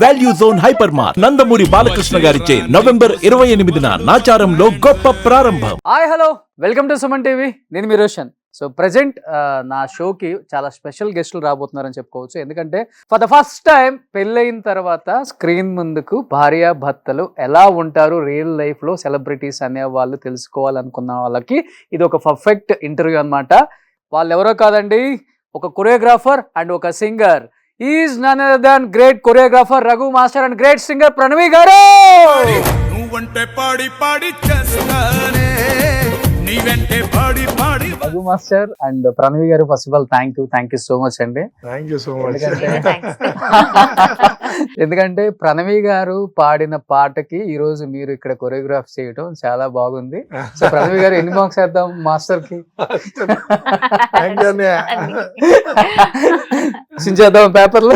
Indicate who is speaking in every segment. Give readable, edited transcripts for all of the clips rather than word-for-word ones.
Speaker 1: Value zone hyper mart Nandamuri Balakrishna గారిచే November 28న నాచారంలో గొప్ప ప్రారంభం.
Speaker 2: Hi hello welcome to Suman TV. నేను మీ రోషన్. సో ప్రజెంట్ నా షోకి చాలా స్పెషల్ గెస్టులు రాబోతున్నారని చెప్పుకోవచ్చు. ఎందుకంటే ఫర్ ద ఫస్ట్ టైం పెళ్ళయిన తర్వాత స్క్రీన్ ముందుకు భార్య భర్తలు ఎలా ఉంటారు రియల్ లైఫ్లో సెలబ్రిటీస్ అనే వాళ్ళు తెలుసుకోవాలనుకున్న వాళ్ళకి ఇది ఒక పర్ఫెక్ట్ ఇంటర్వ్యూ అన్నమాట. వాళ్ళు ఎవరో కాదండి, ఒక కొరియోగ్రాఫర్ అండ్ ఒక singer. Is none other than great choreographer Raghu master and great singer Pranavi గారు.
Speaker 3: నువ్వంటే పాడి పాడి చేస్తానే నీవెంటే పాడి పాడి.
Speaker 2: Raghu master and Pranavi garu, first of all thank you so much అండి.
Speaker 4: Thank you so much.
Speaker 2: ఎందుకంటే ప్రణవి గారు పాడిన పాటకి ఈ రోజు మీరు ఇక్కడ కొరియోగ్రాఫ్ చేయడం చాలా బాగుంది. సో ప్రణవి గారు ఎన్ని మార్క్స్ వేద్దాం మాస్టర్ కి? చించేద్దాం పేపర్లు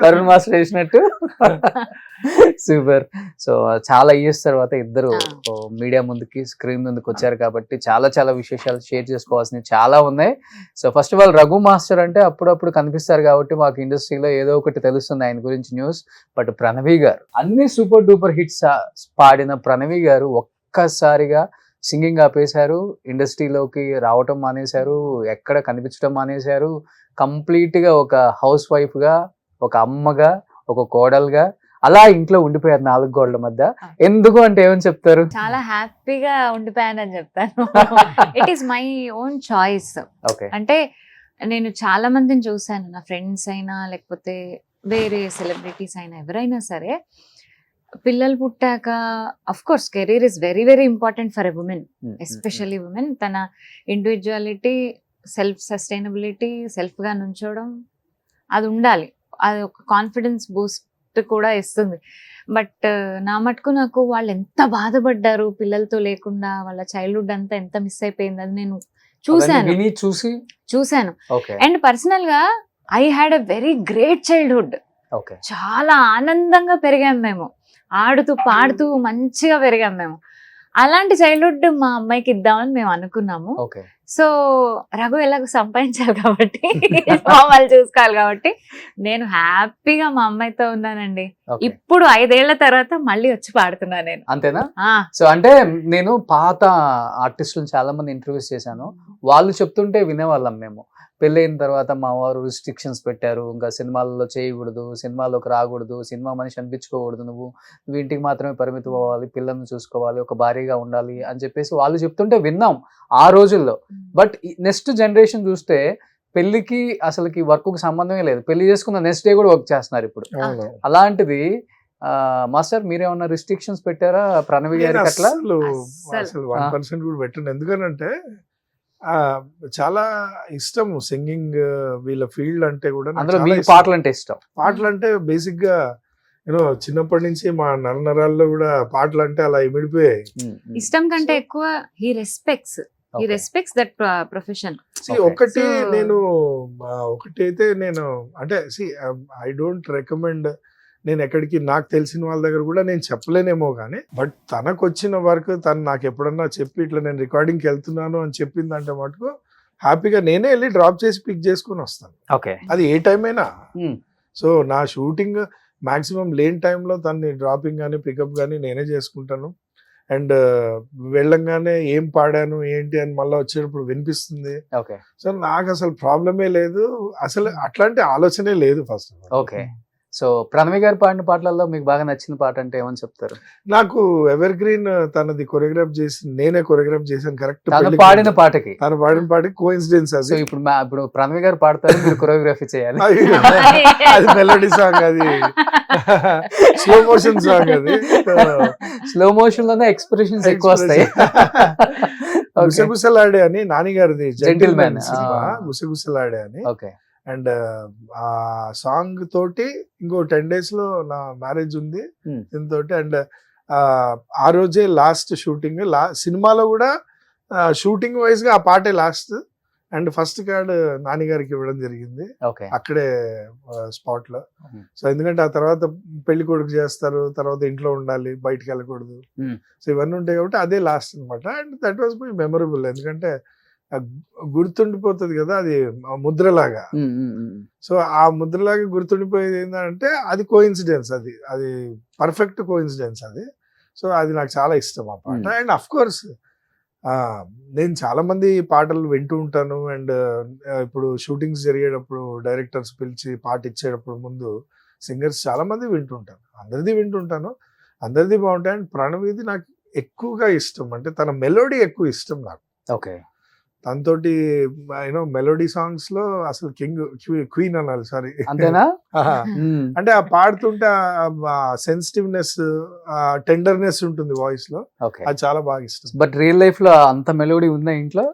Speaker 2: తరుణ్ మాస్టర్ వేసినట్టు. సూపర్. సో చాలా ఇయర్స్ తర్వాత ఇద్దరు మీడియా ముందుకి స్క్రీన్ ముందుకు వచ్చారు కాబట్టి చాలా చాలా విశేషాలు షేర్ చేసుకోవాల్సినవి చాలా ఉన్నాయి. So first of all Raghu master అంటే అప్పుడప్పుడు కనిపిస్తారు కాబట్టి మాకు ఇండస్ట్రీలో ఏదో ఒకటి తెలుస్తుంది ఆయన గురించి న్యూస్. బట్ ప్రణవి గారు అన్ని సూపర్ డూపర్ హిట్స్ పాడిన ప్రణవి గారు ఒక్కసారిగా సింగింగ్ ఆపేశారు, ఇండస్ట్రీలోకి రావటం మానేశారు, ఎక్కడ కనిపించడం మానేశారు. కంప్లీట్గా ఒక హౌస్ వైఫ్గా, ఒక అమ్మగా, ఒక కోడలుగా అలా ఇంట్లో ఉండిపోయారు 4 గోడల మధ్య. ఎందుకు అంటే ఏమని చెప్తారు?
Speaker 5: చాలా హ్యాపీగా ఉండిపోయానని చెప్తాను. It is my own choice. అంటే నేను చాలా మందిని చూసాను, నా ఫ్రెండ్స్ అయినా లేకపోతే వేరే సెలబ్రిటీస్ అయినా ఎవరైనా సరే, పిల్లలు పుట్టాక of course career is very very important for a women, especially women. తన ఇండివిజువాలిటీ, సెల్ఫ్ సస్టైనబిలిటీ, సెల్ఫ్గా నుంచోవడం అది ఉండాలి. అది ఒక కాన్ఫిడెన్స్ బూస్ట్ కూడా ఇస్తుంది. బట్ నా మటుకు నాకు వాళ్ళు ఎంత బాధపడ్డారు పిల్లలతో లేకుండా, వాళ్ళ చైల్డ్హుడ్ అంతా ఎంత మిస్ అయిపోయింది అది నేను చూశాను. అండ్ పర్సనల్ గా I had a very great childhood. చాలా ఆనందంగా పెరిగాం మేము, ఆడుతూ పాడుతూ మంచిగా పెరిగాం మేము. అలాంటి చైల్డ్హుడ్ మా అమ్మాయికి ఇద్దామని మేము అనుకున్నాము. సో రఘు ఎలాగో సంపాదించాలి కాబట్టి వాళ్ళు చూసుకోవాలి కాబట్టి నేను హ్యాపీగా మా అమ్మాయితో ఉన్నానండి. ఇప్పుడు 5 ఏళ్ల తర్వాత మళ్ళీ వచ్చి పాడుతున్నాను నేను.
Speaker 2: అంతేనా? సో అంటే నేను పాత ఆర్టిస్టులను చాలా మంది ఇంటర్వ్యూస్ చేశాను. వాళ్ళు చెప్తుంటే వినేవాళ్ళం మేము. పెళ్ళైన తర్వాత మా వారు రిస్ట్రిక్షన్స్ పెట్టారు, ఇంకా సినిమాల్లో చేయకూడదు, సినిమాలోకి రాకూడదు, సినిమా మనిషి అనిపించుకోకూడదు, నువ్వు ఇంటికి మాత్రమే పరిమితం అవ్వాలి, పిల్లల్ని చూసుకోవాలి, ఒక భార్యగా ఉండాలి అని చెప్పేసి వాళ్ళు చెప్తుంటే విన్నాం ఆ రోజుల్లో. బట్ నెక్స్ట్ జనరేషన్ చూస్తే పెళ్లికి అసలుకి వర్క్ కి సంబంధమే లేదు, పెళ్లి చేసుకున్న నెక్స్ట్ డే కూడా వర్క్ చేస్తున్నారు ఇప్పుడు. అలాంటిది మాస్టర్ మీరేమన్నా రిస్ట్రిక్షన్స్ పెట్టారా ప్రణవి గారికి? అట్లా
Speaker 4: అసలు 1% కూడా పెట్టండి. ఎందుకనంటే చాలా ఇష్టం సింగింగ్, వీళ్ళ ఫీల్డ్ అంటే కూడా.
Speaker 2: పాటలు అంటే ఇష్టం.
Speaker 4: పాటలు అంటే బేసిక్ గా చిన్నప్పటి నుంచి మా నరనరాల్లో కూడా పాటలు అంటే అలా ఇమిడిపోయాయి.
Speaker 5: ఇష్టం కంటే ఎక్కువ హీ రెస్పెక్ట్స్ దట్ ప్రొఫెషన్.
Speaker 4: ఒకటైతే నేను అంటే ఐ డోంట్ రికమెండ్, నేను ఎక్కడికి నాకు తెలిసిన వాళ్ళ దగ్గర కూడా నేను చెప్పలేనేమో కానీ, బట్ తనకు వచ్చిన వర్క్ తను నాకు ఎప్పుడన్నా చెప్పి ఇట్లా నేను రికార్డింగ్కి వెళ్తున్నాను అని చెప్పిందంటే మటుకు హ్యాపీగా నేనే వెళ్ళి డ్రాప్ చేసి పిక్ చేసుకుని వస్తాను. అది ఏ టైం అయినా. సో నా షూటింగ్ మాక్సిమం లేని టైంలో తనని డ్రాపింగ్ కానీ పికప్ కానీ నేనే చేసుకుంటాను. అండ్ వెళ్ళంగానే ఏం పాడాను ఏంటి అని మళ్ళీ వచ్చేటప్పుడు వినిపిస్తుంది. సో నాకు అసలు ప్రాబ్లమే లేదు, అసలు అట్లాంటి ఆలోచనే లేదు ఫస్ట్.
Speaker 2: సో ప్రణవి గారు పాడిన పాటలలో మీకు బాగా నచ్చిన పాట అంటే ఏమని చెప్తారు?
Speaker 4: నాకు ఎవర్ గ్రీన్ తనది కొరియోగ్రాఫ్ చేసి నేనే కొరియోగ్రాఫ్ చేశాను. కరెక్ట్
Speaker 2: పాడిన పాటకి
Speaker 4: తను పాడిన పాటకి కోఇన్సిడెన్స్ అది.
Speaker 2: ఇప్పుడు ప్రణవి గారు పాడతారు, మీరు కొరియోగ్రఫీ చేయాలి.
Speaker 4: అది మెలోడీ సాంగ్, అది స్లో మోషన్ సాంగ్. అది
Speaker 2: స్లో మోషన్ లోనే ఎక్స్ప్రెషన్స్ ఎక్కువ వస్తాయి.
Speaker 4: గుసగుసలాడే అని నానిగారిది జెంటిల్మెన్ సినిమా, గుసగుసలాడే అని. అండ్ ఆ సాంగ్ తోటి ఇంకో 10 days లో నా మ్యారేజ్ ఉంది దీంతో. అండ్ ఆ రోజే లాస్ట్ షూటింగ్. సినిమాలో కూడా షూటింగ్ వైజ్ గా ఆ పాటే లాస్ట్. అండ్ ఫస్ట్ కార్డ్ నాన్నగారికి ఇవ్వడం జరిగింది అక్కడే స్పాట్ లో. సో ఎందుకంటే ఆ తర్వాత పెళ్లి కొడుకు చేస్తారు, తర్వాత ఇంట్లో ఉండాలి, బయటకు వెళ్ళకూడదు, సో ఇవన్నీ ఉంటాయి కాబట్టి అదే లాస్ట్ అనమాట. And that was my memorable. ఎందుకంటే గుర్తుండిపోతుంది కదా, అది ముద్రలాగా.
Speaker 2: ఉమ్, ఉమ్, ఉమ్.
Speaker 4: సో ఆ ముద్రలాగా గుర్తుండిపోయేది ఏంటంటే అది కోఇన్సిడెన్స్, అది పర్ఫెక్ట్ కోఇన్సిడెన్స్ అది. సో అది నాకు చాలా ఇష్టం ఆ పాట. అండ్ అఫ్ కోర్స్ నేను చాలా మంది పాటలు వింటూ ఉంటాను. అండ్ ఇప్పుడు షూటింగ్స్ జరిగేటప్పుడు డైరెక్టర్స్ పిలిచి పాట ఇచ్చేటప్పుడు ముందు సింగర్స్ చాలా మంది వింటుంటాను, అందరిది వింటుంటాను, అందరిది బాగుంటాయి. అండ్ ప్రణవిది నాకు ఎక్కువగా ఇష్టం, అంటే తన మెలోడీ ఎక్కువ ఇష్టం నాకు.
Speaker 2: ఓకే.
Speaker 4: తనతోటి యూనో మెలోడీ సాంగ్స్ లో అసలు క్వీన్ అనాలి, సారీ.
Speaker 2: అంతేనా? ఉమ్.
Speaker 4: అంటే ఆ పాడుతుంటే సెన్సిటివ్నెస్, టెండర్నెస్ ఉంటుంది వాయిస్ లో,
Speaker 2: ఓకే.
Speaker 4: అది చాలా బాగా ఇష్టం.
Speaker 2: బట్ రియల్ లైఫ్ లో అంత మెలోడీ ఉందా ఇంట్లో?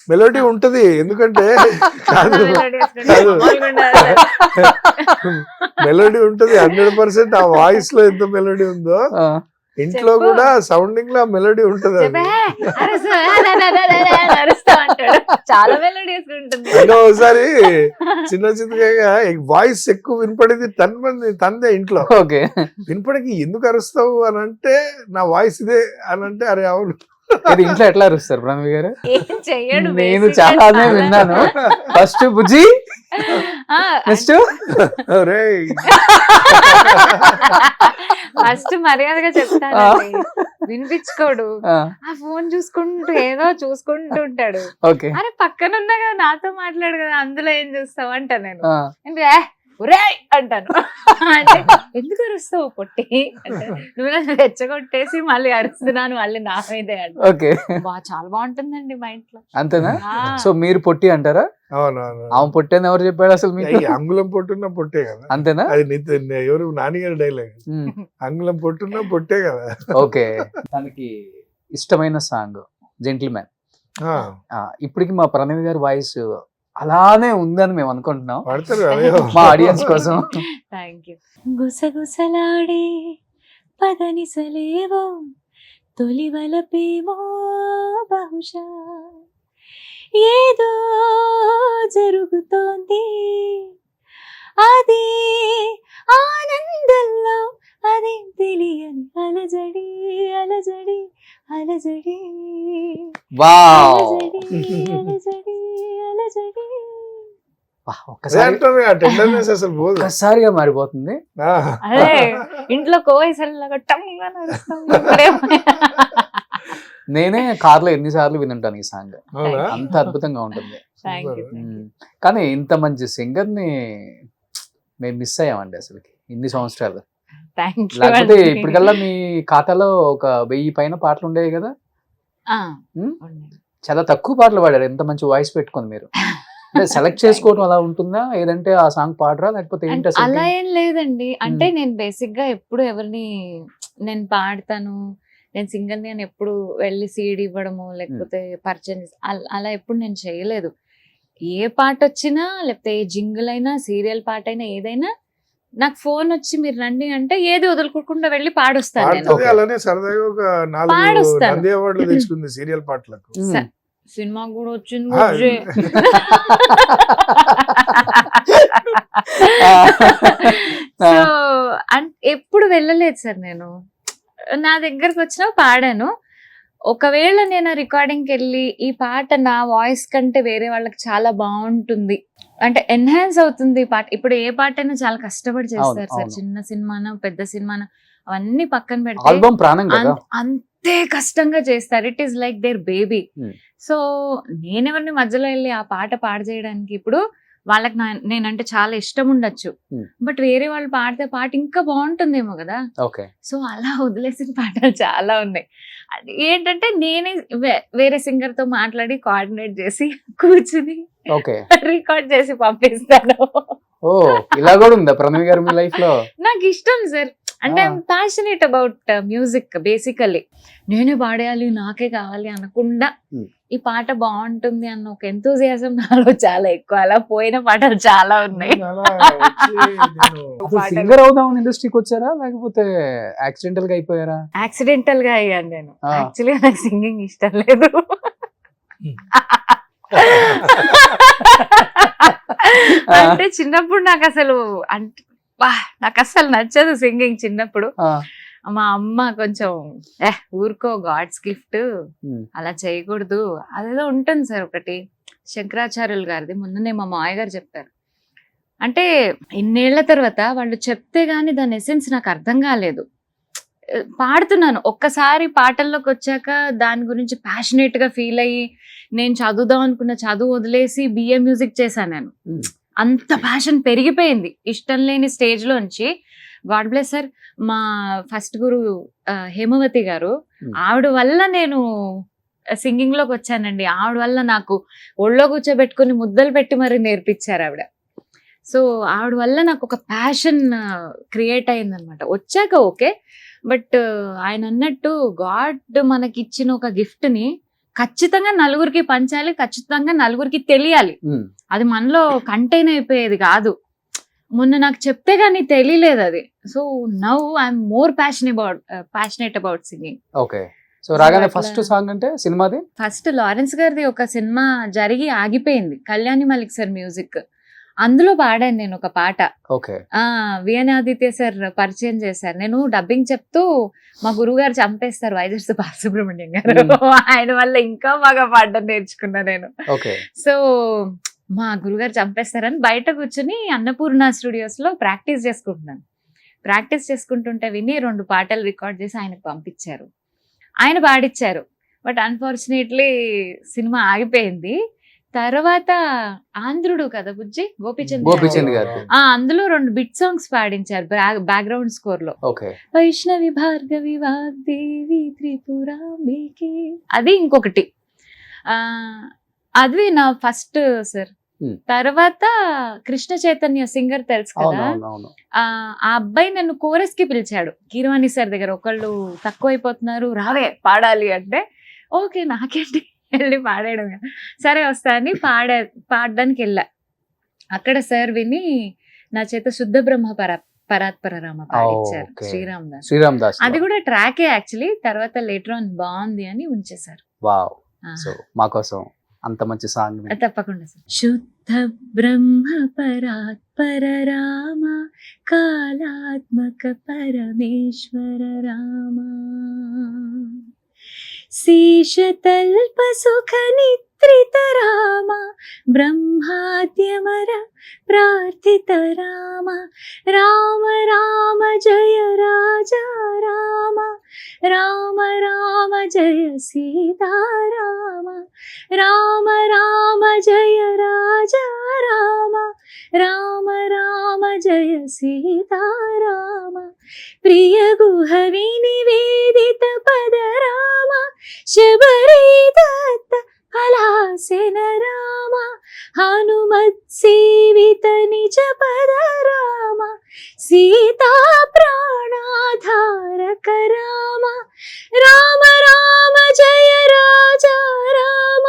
Speaker 4: మెలోడీ ఉంటది, ఎందుకంటే కాదు, మెలోడీ ఉంటది 100%. ఆ వాయిస్ లో ఎంత మెలోడీ ఉందో
Speaker 2: ఆ,
Speaker 4: ఇంట్లో
Speaker 5: చెప్పు.
Speaker 4: కూడా సౌండింగ్ లో మెలోడీ ఉంటది. అది
Speaker 5: చాలా మెలోడియస్ ఉంటుంది.
Speaker 4: అంటే ఒకసారి చిన్న చిన్నగా వాయిస్ ఎక్కువ వినపడేది తందే ఇంట్లో.
Speaker 2: ఓకే.
Speaker 4: వినపడికి ఎందుకు అరుస్తావు అని అంటే, నా వాయిస్ ఇదే అని అంటే, అరే అవును.
Speaker 2: ఇది ఇంట్లో ఎట్లా అరుస్తారు ప్రణవి గారు?
Speaker 5: ఏం చెయ్యడు
Speaker 2: నేను
Speaker 5: basic గా
Speaker 2: చాలానే విన్నాను. ఫస్ట్ బుజ్జి,
Speaker 5: ఆ,
Speaker 2: నెక్స్ట్
Speaker 4: రేయ్.
Speaker 5: ఫస్ట్ మర్యాదగా చెప్తానండి, వినిపించుకోడు. ఆ ఫోన్ చూసుకుంటూ ఏదో చూసుకుంటూ ఉంటాడు.
Speaker 2: ఓకే.
Speaker 5: అరే పక్కన ఉన్నా కదా, నాతో మాట్లాడు కదా, అందులో ఏం చూస్తావు అంట. నేను
Speaker 2: ఆ,
Speaker 5: అంటే, ఒరేయ్ అంటాను. అంటే ఎందుకు అరుస్తావు పొట్టి అంటే, నువ్వు నన్ను రెచ్చగొట్టేసి మళ్ళీ అరుస్తున్నాను, మళ్ళీ నా మీదే అంట.
Speaker 2: ఓకే.
Speaker 5: చాలా బాగుంటుందండి మా ఇంట్లో.
Speaker 2: అంతేనా?
Speaker 5: ఆ,
Speaker 2: సో మీరు పొట్టి అంటారా?
Speaker 4: అవునవును.
Speaker 2: ఆమె పొట్టేని ఎవరు చెప్పాడు అసలు మీకు?
Speaker 4: అంగుళం పొట్టున్నా పొట్టే కదా.
Speaker 2: అంతేనా?
Speaker 4: అది ఎవరు నాన్నగారి డైలాగ్,
Speaker 2: ఉమ్.
Speaker 4: అంగుళం పొట్టున్నా పొట్టే కదా.
Speaker 2: ఓకే. తనకి ఇష్టమైన సాంగ్ జెంటిల్మెన్.
Speaker 4: ఆ,
Speaker 2: ఇప్పటికి మా ప్రణవి గారి వాయిస్ అలానే ఉందని మేము అనుకుంటున్నాం,
Speaker 4: పడతారు అదే.
Speaker 2: మా ఆడియన్స్ కోసం.
Speaker 5: Thank you. గుసగుసలాడే పదనిసలేవో తొలి వలపేమో బహుశా ఏదో జరుగుతోంది, అదే ఆనందంలో అదే తెలియని అలజడి అలజడి అలజడి
Speaker 2: వావ్.
Speaker 5: అలజడి అలజడి అలజడి.
Speaker 2: వా, ఒక్కసారి
Speaker 4: టెండర్నెస్ అసలు పోదు.
Speaker 2: ఒక్కసారిగా మారిపోతుంది.
Speaker 4: ఆ.
Speaker 5: అదే ఇంట్లో కోవేసలాగా టంగా నడుస్తాం. ఇప్పుడేమో.
Speaker 2: నేనే కార్లో ఎన్నిసార్లు వినుంటాను ఈ సాంగ్,
Speaker 4: అవునా?
Speaker 2: అంత అద్భుతంగా ఉంటుంది.
Speaker 5: Thank you.
Speaker 2: కానీ ఇంత మంచి సింగర్ ని మేము మిస్ అయ్యామండి అసలుకి ఇన్ని సంవత్సరాలు.
Speaker 5: Thank you
Speaker 2: లేకపోతే
Speaker 5: అండి.
Speaker 2: ఇప్పటికల్లా మీ ఖాతాలో ఒక 1000 పైన పాటలు ఉండేవి కదా.
Speaker 5: ఆ,
Speaker 2: ఉమ్,
Speaker 5: ఉన్నాయి.
Speaker 2: చాలా తక్కువ పాటలు పాడారు, ఎంత మంచి వాయిస్ పెట్టుకొని మీరు. సెలెక్ట్ చేసుకోవడం అలా ఉంటుందా, ఏదంటే ఆ సాంగ్ పాడరా, లేకపోతే ఏంటి అసలు?
Speaker 5: అలా ఏం లేదండి. అంటే నేను బేసిక్ గా ఎప్పుడు ఎవరిని నేను పాడతాను, నేను సింగర్ ని అని ఎప్పుడు వెళ్ళి సీడీ ఇవ్వడము లేకపోతే పరిచయం అలా ఎప్పుడు నేను చేయలేదు. ఏ పాట వచ్చినా లేకపోతే ఏ జింగిల్ అయినా సీరియల్ పాట అయినా ఏదైనా నాకు ఫోన్ వచ్చి మీరు రండి అంటే ఏది వదులుకోకుండా వెళ్ళి పాడొస్తాను నేను.
Speaker 4: పాడుతుంది. అలానే సరదాగా ఒక 4
Speaker 5: పాడుస్తాను.
Speaker 4: నంది అవార్డులు తెచ్చుకుంది సీరియల్ పాటలకు.
Speaker 2: ఉమ్.
Speaker 5: సినిమా కూడా వచ్చింది
Speaker 4: ఆ,
Speaker 5: బుజ్జి. సో ఎప్పుడు వెళ్ళలేదు సార్ నేను. నా దగ్గరకు వచ్చినా పాడాను. ఒకవేళ నేను రికార్డింగ్కి వెళ్ళి ఈ పాట నా వాయిస్ కంటే వేరే వాళ్ళకి చాలా బాగుంటుంది అంటే ఎన్హాన్స్ అవుతుంది ఈ పాట. ఇప్పుడు ఏ పాట అయినా చాలా కష్టపడి చేస్తారు సార్,
Speaker 2: అవును.
Speaker 5: చిన్న సినిమానా పెద్ద సినిమానా అవన్నీ పక్కన పెడితే
Speaker 2: ఆల్బమ్ ప్రాణం కదా.
Speaker 5: అంతే కష్టంగా చేస్తారు. It is like their baby.
Speaker 2: Hmm.
Speaker 5: So నేనెవరిని మధ్యలో వెళ్ళి ఆ పాట పాడు చేయడానికి, ఇప్పుడు వాళ్ళకి నేనంటే చాలా ఇష్టం ఉండొచ్చు,
Speaker 2: Hmm.
Speaker 5: బట్ వేరే వాళ్ళు పాడితే పాట ఇంకా బాగుంటుందేమో కదా.
Speaker 2: ఓకే.
Speaker 5: సో అలా వదిలేసిన పాటలు చాలా ఉన్నాయి. అది ఏంటంటే నేనే వేరే సింగర్ తో మాట్లాడి కోఆర్డినేట్ చేసి కూర్చుని
Speaker 2: ఓకే.
Speaker 5: రికార్డ్ చేసి పంపిస్తాను.
Speaker 2: ఓ, ఇలా కూడా ఉందా ప్రణవి గారు మీ లైఫ్ లో?
Speaker 5: నాకు ఇష్టం సార్, అంటే I'm passionate about music. Basically నేనే పాడేయాలి నాకే కావాలి అనకుండా ఈ పాట బాగుంటుంది అన్న ఒక ఎంతూజియాజం నాలో చాలా ఎక్కువ. అలా పోయిన పాటలు చాలా ఉన్నాయి.
Speaker 4: అలా వచ్చి నేను
Speaker 2: సింగర్ అవుదామని ఇండస్ట్రీకి వచ్చారా, లేకపోతే యాక్సిడెంటల్ గా అయిపోయారా?
Speaker 5: యాక్సిడెంటల్ గా అయ్యాను నేను.
Speaker 2: ఆ.
Speaker 5: యాక్చువల్గా నాకు సింగింగ్ ఇష్టం లేదు. అంటే చిన్నప్పుడు నాకు అసలు నాకు అసలు నచ్చదు సింగింగ్ చిన్నప్పుడు.
Speaker 2: ఆ,
Speaker 5: మా అమ్మ కొంచెం ఊరుకో గాడ్స్ గిఫ్ట్ అలా చేయకూడదు అదేదో ఉంటుంది సార్ ఒకటి శంకరాచార్యులు గారిది మొన్ననే మా మామయ్య గారు చెప్పారు. అంటే ఇన్నేళ్ల తర్వాత వాళ్ళు చెప్తే గానీ దాని ఎసెన్స్ నాకు అర్థం కాలేదు. పాడుతున్నాను ఒక్కసారి పాటల్లోకి వచ్చాక దాని గురించి ప్యాషనేట్ గా ఫీల్ అయ్యి నేను చదువుదాం అనుకున్న చదువు వదిలేసి బిఏ మ్యూజిక్ చేశాను నేను. అంత ప్యాషన్ పెరిగిపోయింది ఇష్టం లేని స్టేజ్ లోంచి. గాడ్ బ్లెస్ సార్ మా ఫస్ట్ గురు హేమవతి గారు, ఆవిడ వల్ల నేను సింగింగ్ లోకి వచ్చానండి. ఆవిడ వల్ల నాకు ఒళ్ళో కూర్చోబెట్టుకుని ముద్దలు పెట్టి మరి నేర్పించారు ఆవిడ. సో ఆవిడ వల్ల నాకు ఒక ప్యాషన్ క్రియేట్ అయింది అనమాట. వచ్చాక ఓకే, బట్ ఆయన అన్నట్టు గాడ్ మనకి ఇచ్చిన ఒక గిఫ్ట్ ని ఖచ్చితంగా నలుగురికి పంచాలి, ఖచ్చితంగా నలుగురికి తెలియాలి. అది మనలో కంటైన్ అయిపోయేది కాదు. మొన్న నాకు చెప్తే గానీ తెలియలేదు అది. So now I'm more passionate about singing.
Speaker 2: Okay. So రాగానే ఫస్ట్ సాంగ్ అంటే సినిమాది
Speaker 5: ఫస్ట్ లారెన్స్ గారిది ఒక సినిమా జరిగి ఆగిపోయింది, కళ్యాణి మలిక్ సార్ మ్యూజిక్. అందులో పాడాను నేను ఒక పాట.
Speaker 2: ఓకే.
Speaker 5: విఎన్ ఆదిత్య సార్ పరిచయం చేశారు. నేను డబ్బింగ్ చెప్తూ మా గురువు గారు చంపేస్తారు వైజర్స్ బాలసుబ్రహ్మణ్యం గారు. ఆయన వల్ల ఇంకా బాగా పాడడం నేర్చుకున్నా నేను.
Speaker 2: ఓకే.
Speaker 5: సో మా గురుగారు చంపేస్తారని బయట కూర్చుని అన్నపూర్ణ స్టూడియోస్ లో ప్రాక్టీస్ చేసుకుంటున్నాను. ప్రాక్టీస్ చేసుకుంటుంటే విని 2 పాటలు రికార్డ్ చేసి ఆయనకు పంపించారు. ఆయన పాడిచ్చారు. బట్ అన్ఫార్చునేట్లీ సినిమా ఆగిపోయింది. తర్వాత ఆంధ్రుడు కదా బుజ్జి
Speaker 2: గోపిచంద్ గారు
Speaker 5: అందులో 2 బిట్ సాంగ్స్ పాడించారు బ్యాక్గ్రౌండ్ స్కోర్ లో. వైష్ణవి భార్గవి వాగ్దేవి త్రిపురాంబికే అది ఇంకొకటి. అది నా ఫస్ట్ సార్. తర్వాత కృష్ణ చైతన్య సింగర్ తెలుసు కదా, ఆ అబ్బాయి నన్ను కోరస్ కి పిలిచాడు కీరవాణి సార్ దగ్గర. ఒకళ్ళు తక్కువైపోతున్నారు రావే పాడాలి అంటే, ఓకే నాకేంటి వెళ్ళి పాడేయడం, సరే వస్తా అని పాడడానికి వెళ్ళా. అక్కడ సార్ విని నా చేత శుద్ధ బ్రహ్మ పరాత్పర రామ పాడించారు శ్రీరామ్ దాస్. అది కూడా ట్రాకే యాక్చువల్లీ. తర్వాత లేటర్ ఆన్ బాగుంది అని ఉంచేశారు.
Speaker 2: వావ్. సో మా కోసం అంత మంచి సాంగ్
Speaker 5: తప్పకుండా సార్. శుద్ధ బ్రహ్మ పరాత్పర రామ కాలాత్మక పరమేశ్వర రామ శీషతల్ప సుఖ నిత్రిత రామ బ్రహ్మాద్యమర ప్రార్థిత రామ రామ రామ జయ రాజా రామ రామ రామ జయ సీతారామ రామ రామ జయ రాజా రామ రామ రామ జయ సీతారామ ప్రియ గుహ వినివేదిత పద రామ శబరి దత్త ఫలాసెన రామ హనుమత్ సేవిత నిజ పద రామ సీతా ప్రాణాధారక రామ రామ రామ జయ రాజా రామ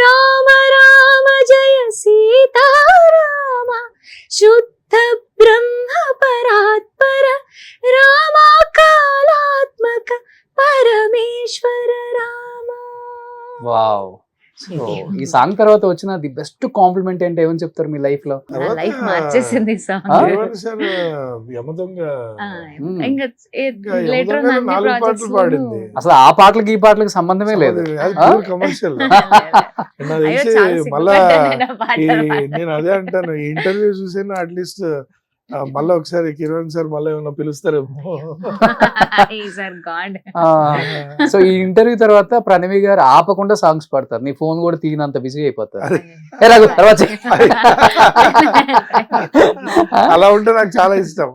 Speaker 5: రామ రామ జయ సీతారామ శుద్ధ బ్రహ్మ పరాత్పర రామ కాలాత్మక పరమేశ్వర రామ.
Speaker 2: వావ్. సో ఈ సాంగ్ తర్వాత వచ్చిన ది బెస్ట్ కాంప్లిమెంట్ అంటే ఏమని చెప్తారు మీ లైఫ్ లో?
Speaker 5: లైఫ్ మార్చేసింది సాంగ్.
Speaker 2: అసలు ఆ పాటలకి ఈ పాటలకి సంబంధమే లేదు.
Speaker 4: కమర్షియల్. మళ్ళా నేను అదే అంటాను, ఇంటర్వ్యూ చూసాను అట్లీస్ట్ మళ్ళీ ఒకసారి కిరణ్ సార్ మళ్ళీ ఏమన్నా పిలుస్తారేమో.
Speaker 2: సో ఈ ఇంటర్వ్యూ తర్వాత ప్రణవి గారు ఆపకుండా సాంగ్స్ పాడతారు, నీ ఫోన్ కూడా తీయనంత బిజీ అయిపోతారు.
Speaker 4: అలా ఉంటే నాకు చాలా ఇష్టం.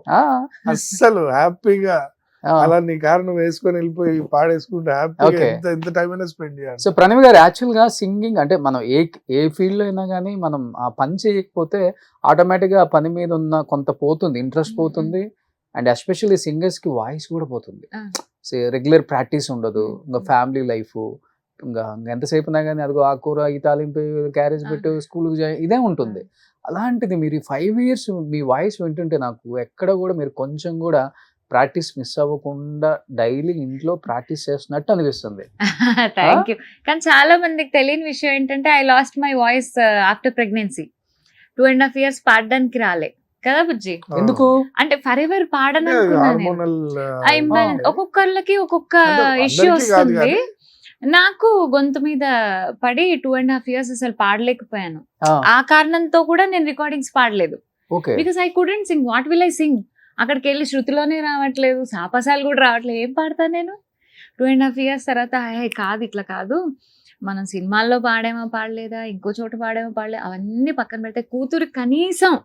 Speaker 4: అస్సలు హ్యాపీగా అలా నీ కారణం వేసుకొని వెళ్ళిపోయి పాడేసుకుంటే హ్యాపీగా ఎంత టైం అయినా స్పెండ్ చేయాలి.
Speaker 2: సో ప్రణవి గారు యాక్చువల్ గా సింగింగ్ అంటే మనం ఏ ఫీల్డ్ లో అయినా కానీ మనం ఆ పని చేయకపోతే ఆటోమేటిక్ గా ఆ పని మీద ఉన్న కొంత పోతుంది, ఇంట్రెస్ట్ పోతుంది. అండ్ ఎస్పెషల్లీ సింగర్స్ కి వాయిస్ కూడా పోతుంది. రెగ్యులర్ ప్రాక్టీస్ ఉండదు, ఇంకా ఫ్యామిలీ లైఫ్, ఇంకా ఎంతసేపు ఉన్నా కానీ అదిగో ఆ కూర ఈ తాలింపు క్యారేజ్ పెట్టు స్కూల్కి ఇదే ఉంటుంది. అలాంటిది మీరు 5 years మీ వాయిస్ వింటుంటే నాకు ఎక్కడ కూడా మీరు కొంచెం కూడా ప్రాక్టీస్ మిస్ అవ్వకుండా డైలీ ఇంట్లో ప్రాక్టీస్ చేస్తున్నట్టు అనిపిస్తుంది.
Speaker 5: Thank you. కానీ చాలా మందికి తెలియని విషయం ఏంటంటే I lost my voice after pregnancy. 2.5 years పాడడానికి రాలే. కదా బుజ్జి.
Speaker 2: ఎందుకు
Speaker 5: అంటే ఫర్ ఎవర్ పాడను అనుకున్నా నేను.
Speaker 4: హార్మోనల్
Speaker 5: ఆ imbalance ఒక్కొక్కళ్ళకి ఒక్కొక్క
Speaker 4: అంటే
Speaker 5: ఇష్యూ
Speaker 4: అందరికీ కాదు
Speaker 5: వస్తుంది.
Speaker 4: కానీ.
Speaker 5: నాకు గొంతు మీద పడి 2.5 years అసలు పాడలేకపోయాను.
Speaker 2: ఆ,
Speaker 5: ఆ కారణంతో కూడా నేను రికార్డింగ్స్ పాడలేదు.
Speaker 2: Okay.
Speaker 5: Because I couldn't sing. What will I sing? అక్కడికి వెళ్ళి శృతిలోనే రావట్లేదు, సాపసాలు కూడా రావట్లేదు, ఏం పాడతాను నేను? 2.5 years తర్వాత కాదు ఇట్లా కాదు, మనం సినిమాల్లో పాడేమో పాడలేదా, ఇంకో చోట పాడేమో పాడలేదు, అవన్నీ పక్కన పెడితే కూతురు కనీసం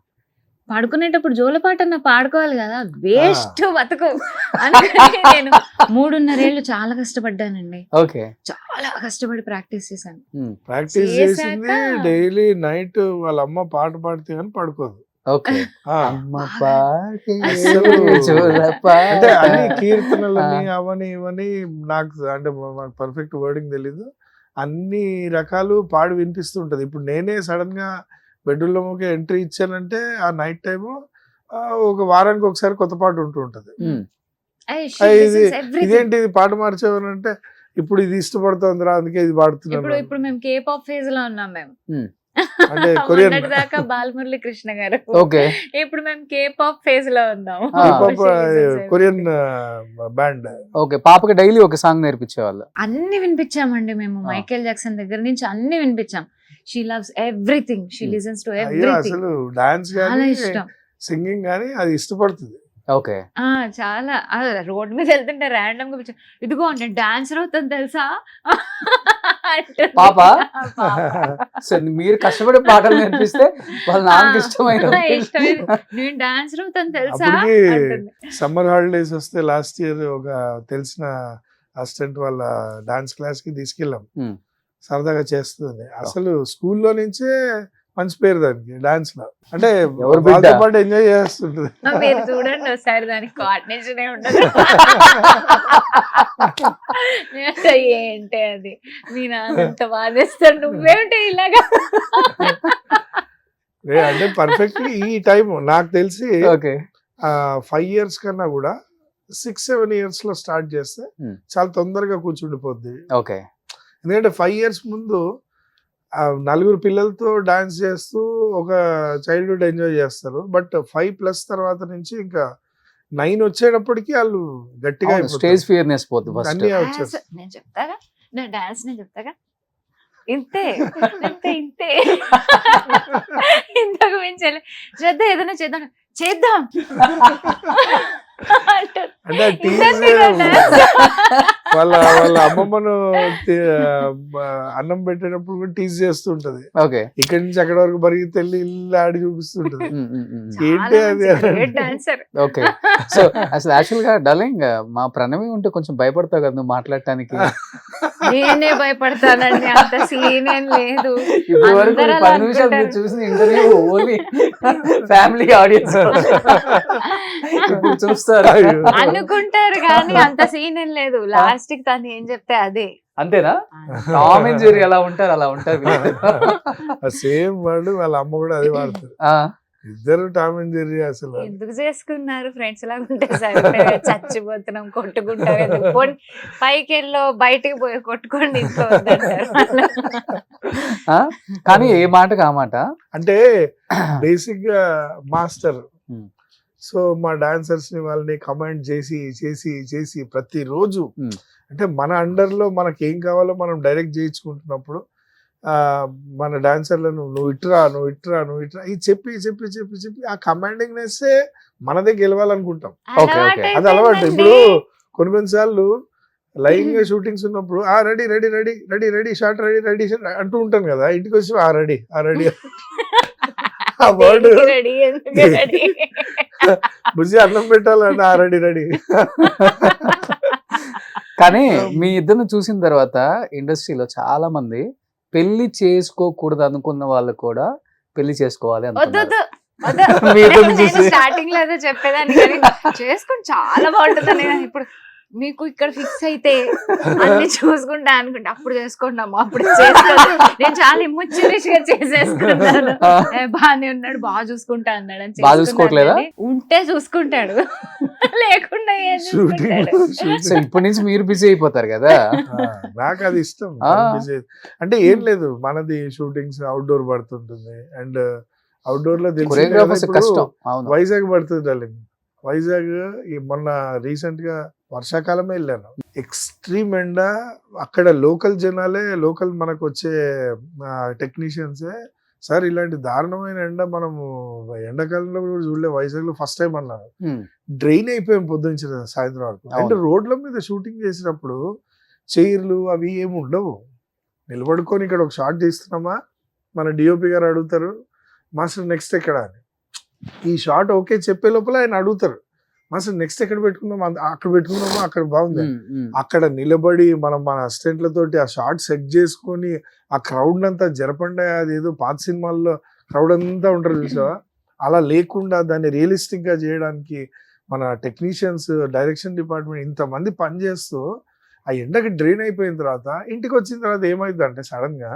Speaker 5: పాడుకునేటప్పుడు జోలపాట అన్న పాడుకోవాలి కదా, వేస్ట్ బతుకు అందుకని నేను 3.5 ఏళ్ళు చాలా కష్టపడ్డానండి.
Speaker 2: ఓకే.
Speaker 5: చాలా కష్టపడి ప్రాక్టీస్ చేశాను.
Speaker 4: ప్రాక్టీస్
Speaker 5: చేశాక-
Speaker 4: చేసింది డైలీ నైట్ వాళ్ళ అమ్మ పాట పాడితే కానీ పడుకోదు.
Speaker 2: ఓకే.
Speaker 4: ఆ,
Speaker 2: అమ్మ పాడే
Speaker 4: అసలు
Speaker 2: జోలపాట.
Speaker 4: అంటే అన్ని కీర్తనలని అవని ఇవని నాకు అంటే పర్ఫెక్ట్ వర్డింగ్ తెలీదు, అన్ని రకాలు పాడి వినిపిస్తుంటది. ఇప్పుడు నేనే సడన్ గా బెడ్రూమ్లోకి ఎంట్రీ ఇచ్చానంటే ఆ నైట్ టైము ఒక వారానికి ఒకసారి కొత్త పాట ఉంటూ ఉంటది.
Speaker 2: ఉమ్,
Speaker 4: ఇదేంటి ఇది పాట మార్చేవనంటే ఇప్పుడు ఇది ఇష్టపడుతుందిరా అందుకే ఇది పాడుతున్నాను.
Speaker 5: ఇప్పుడు మేము కేపాప్ ఫేజ్ లో ఉన్నాం మేము.
Speaker 4: అంటే కొరియన్
Speaker 5: దాకా బాలమురళి కృష్ణ గారు,
Speaker 2: ఓకే.
Speaker 5: ఇప్పుడు మేము కేపాప్ ఫేజ్ లో ఉన్నాం.
Speaker 4: Korean band.
Speaker 2: ఓకే. పాపకి డైలీ ఒక సాంగ్ నేర్పించేవాళ్ళు.
Speaker 5: అన్ని వినిపించామండి మేము. మైకేల్ జాక్సన్ దగ్గర నుంచి అన్ని వినిపించాం. She loves everything, she listens to
Speaker 4: అయ్యో
Speaker 5: ఎవ్రీథింగ్.
Speaker 4: అసలు డాన్స్
Speaker 5: చాలా
Speaker 4: కానీ
Speaker 5: ఇష్టం.
Speaker 4: సింగింగ్ కానీ అది ఇష్టపడుతుంది.
Speaker 2: ఓకే.
Speaker 5: చాలా రోడ్ మీద వెళ్తుంటే ర్యాండమ్ గా ఇదిగో నేను డాన్సర్ అవుతాను తెలుసా అంటుంది.
Speaker 2: పాప?
Speaker 5: పాప.
Speaker 2: సో మీరు కష్టపడి పాటలు నేర్పిస్తే వాళ్ళ నాన్నకి ఇష్టమైన
Speaker 5: ఇష్టమైంది. నేను డాన్సర్ అవుతాను తెలుసా
Speaker 4: అప్పటికి
Speaker 5: అంటుంది.
Speaker 4: సమ్మర్ హాలిడేస్ వస్తే లాస్ట్ ఇయర్ ఒక తెలిసిన అసిస్టెంట్ వాళ్ళ డాన్స్ క్లాస్ కి తీసుకెళ్ళాం. సరదాగా చేస్తుంది. అసలు స్కూల్లో నుంచే మంచి పేరు దానికి డాన్స్ లో. అంటే
Speaker 2: ఎవరు బిడ్డ?
Speaker 4: వాళ్ళతో పాటు ఎంజాయ్ చేస్తుంటది.
Speaker 5: మీరు చూడండి ఒకసారి, దానికి కోఆర్డినేషన్ ఉండదు. ఏంటి అది, మీ నాన్నంత బాధేస్తాడు, నువ్వేంటి ఇలాగా.
Speaker 4: అంటే పర్ఫెక్ట్లీ ఈ టైం నాకు తెలిసి
Speaker 2: ఓకే.
Speaker 4: 5 years కన్నా కూడా 6-7 years లో స్టార్ట్ చేస్తే చాలా తొందరగా కూర్చుండిపోద్ది.
Speaker 2: ఓకే.
Speaker 4: ఎందుకంటే 5 years ముందు నలుగురు పిల్లలతో డాన్స్ చేస్తూ ఒక చైల్డ్హుడ్ ఎంజాయ్ చేస్తారు. బట్ 5+ తర్వాత నుంచి ఇంకా 9 వచ్చేటప్పటికి వాళ్ళు గట్టిగా
Speaker 2: స్టేజ్ ఫియర్నెస్ పోతుంది ఫస్ట్.
Speaker 4: అన్ని వచ్చేస్తాయి.
Speaker 5: నేను చెప్తాగా, నా డాన్స్ నేను చెప్తాగా, ఇంతే ఇంతే ఇంతే, ఇంతకు మించాలి. శ్రద్ధ ఏదైనా చేద్దాం చేద్దాం అంటారు.
Speaker 4: అంటే టీజ్
Speaker 5: ఇంతే కదా.
Speaker 4: వాళ్ళ అమ్మమ్మను అన్నం పెట్టేటప్పుడు కూడా టీజ్ చేస్తుంటది.
Speaker 2: ఓకే.
Speaker 4: ఇక్కడి నుంచి అక్కడ వరకు పరిగెత్తి వెళ్ళి ఇల్లు ఆడి చూపిస్తుంటది. ఏంటి
Speaker 5: చాలా
Speaker 4: అది
Speaker 5: మంచి great dancer.
Speaker 2: ఓకే. సో అసలు యాక్చువల్ గా డార్లింగ్ మా ప్రణవి ఉంటే కొంచెం భయపడతావు కదా నువ్వు మాట్లాడటానికి.
Speaker 5: నేనే భయపడతానండి, అంత సీన్ ఏం లేదు.
Speaker 2: ఇప్పుడు వరకు
Speaker 5: అందరూ అలా
Speaker 2: 10 నిమిషాలు మీరు
Speaker 5: అనుకుంటారు.
Speaker 2: చూసిన ఇంటర్వ్యూ ఓన్లీ ఫ్యామిలీ ఆడియన్స్. ఇప్పుడు చూస్తారు.
Speaker 5: అనుకుంటారు కానీ అంత సీన్ ఏం లేదు. లాస్ట్ కి తను ఏం చెప్తే అదే.
Speaker 2: అంతేనా? టామ్ అండ్ జెర్రీ ఎలా ఉంటారు అలా ఉంటారు వీళ్ళు.
Speaker 4: సేమ్ వర్డ్ వాళ్ళ అమ్మ కూడా అదే వాడుతుంది.
Speaker 2: ఆ,
Speaker 4: ఇద్దరు టామ్ అండ్ జెర్రీ అసలు.
Speaker 5: ఎందుకు చేసుకున్నారు ఫ్రెండ్స్ లాగా ఉంటే సరిపోయే, చచ్చిపోతున్నాం కొట్టుకుంటారు, ఎందుకు పోనీ పైకి వెళ్ళో బయటికి పోయి కొట్టుకోండి ఇంట్లో వద్దంటారు.
Speaker 2: ఆ? కానీ ఏ మాటకు ఆ మాట.
Speaker 4: అంటే బేసిక్ గా మాస్టర్.
Speaker 2: Hmm.
Speaker 4: సో మా డాన్సర్స్ ని వాళ్ళని కమాండ్ చేసి చేసి చేసి ప్రతిరోజు అంటే మన అండర్ లో మనకి ఏం కావాలో మనం డైరెక్ట్ చేయించుకుంటున్నప్పుడు మన డాన్సర్లను నువ్వు ఇట్రా నువ్వు ఇట్రా నువ్వు ఇట్రా ఇది చెప్పి చెప్పి చెప్పి చెప్పి ఆ కమాండింగ్ నెస్సే మనదే గెలవాలనుకుంటాం.
Speaker 2: Okay, okay.
Speaker 4: అది అలవాటు. ఇప్పుడు కొన్నిసార్లు లైవ్ గా షూటింగ్స్ ఉన్నప్పుడు ready ready ready ready ready short ready ready అంటూ ఉంటాను కదా, ఇంటికి వచ్చి రెడీ రెడీ ఆ వర్డ్
Speaker 5: రెడీ రెడీ
Speaker 4: బుజ్జి అన్నం పెట్టాలంటే రెడీ రెడీ.
Speaker 2: కానీ మీ ఇద్దరిని చూసిన తర్వాత ఇండస్ట్రీలో చాలా మంది పెళ్లి చేసుకోకూడదు అనుకున్న వాళ్ళు కూడా పెళ్లి చేసుకోవాలి
Speaker 5: వద్దు
Speaker 2: అనుకున్నారు. మీ ఇద్దరిని చూసి
Speaker 5: స్టార్టింగ్ లో ఏదో చెప్పేదాన్ని కానీ చేసుకుని చాలా బాగుంటుంది. ఇప్పుడు మీకు ఇక్కడ ఫిక్స్ అయితే అన్ని చూసుకుంటా అనుకుంటా అప్పుడు చేసుకుంటాము, అప్పుడు చేసుకోండి. నేను చాలా ఇమ్మొచ్చినగా చేసేసుకున్నాను. బాగానే ఉన్నాడు, బాగా చూసుకుంటా అన్నాడు అని
Speaker 2: బాగా చూసుకోవట్లేదా?
Speaker 5: ఉంటే చూసుకుంటాడు, లేకుండా ఏం చూసుకుంటాడు.
Speaker 2: సో ఇప్పటి నుంచి మీరు బిజీ అయిపోతారు కదా.
Speaker 4: నాకు అది ఇష్టం. అంటే ఏం లేదు, మనది షూటింగ్స్ అవుట్డోర్ పడుతుంటుంది అండ్ అవుట్డోర్ లో
Speaker 2: కొరియోగ్రాఫర్స్
Speaker 4: తెలిసి
Speaker 2: కష్టం. అవును.
Speaker 4: వైజాగ్ పడుతుంది డార్లింగ్. వైజాగ్ ఈ మొన్న రీసెంట్ గా వర్షాకాలమే వెళ్ళాను. ఎక్స్ట్రీమ్ ఎండ, అక్కడ లోకల్ జనాలే, లోకల్ మనకు వచ్చే టెక్నీషియన్సే సార్ ఇలాంటి దారుణమైన ఎండ మనము ఎండాకాలంలో కూడా చూడలే వైజాగ్ లో ఫస్ట్ టైం అన్నారు. డ్రైన్ అయిపోయాం పొద్దుంచి సాయంత్రం వరకు. అంటే రోడ్ల మీద షూటింగ్ చేసినప్పుడు చైర్లు అవి ఏమి ఉండవు. నిలబడుకొని ఇక్కడ ఒక షాట్ తీస్తున్నామా, మన డిఓపి గారు అడుగుతారు మాస్టర్ నెక్స్ట్ ఎక్కడ అని. ఈ షాట్ ఓకే చెప్పే లోపల ఆయన అడుగుతారు మాస్టర్ నెక్స్ట్ ఎక్కడ పెట్టుకుందాం, అక్కడ పెట్టుకుందామా, అక్కడ బాగుంది. అక్కడ నిలబడి మనం మన అసిస్టెంట్లతోటి ఆ షాట్ సెట్ చేసుకొని ఆ క్రౌడ్ అంతా జరపండి. అదేదో పాత సినిమాల్లో క్రౌడ్ అంతా ఉంటారు చూసావా, అలా లేకుండా దాన్ని రియలిస్టిక్ గా చేయడానికి మన టెక్నీషియన్స్, డైరెక్షన్ డిపార్ట్మెంట్ ఇంతమంది పనిచేస్తూ ఆ ఎండకి డ్రైన్ అయిపోయిన తర్వాత ఇంటికి వచ్చిన తర్వాత ఏమైంది అంటే సడన్ గా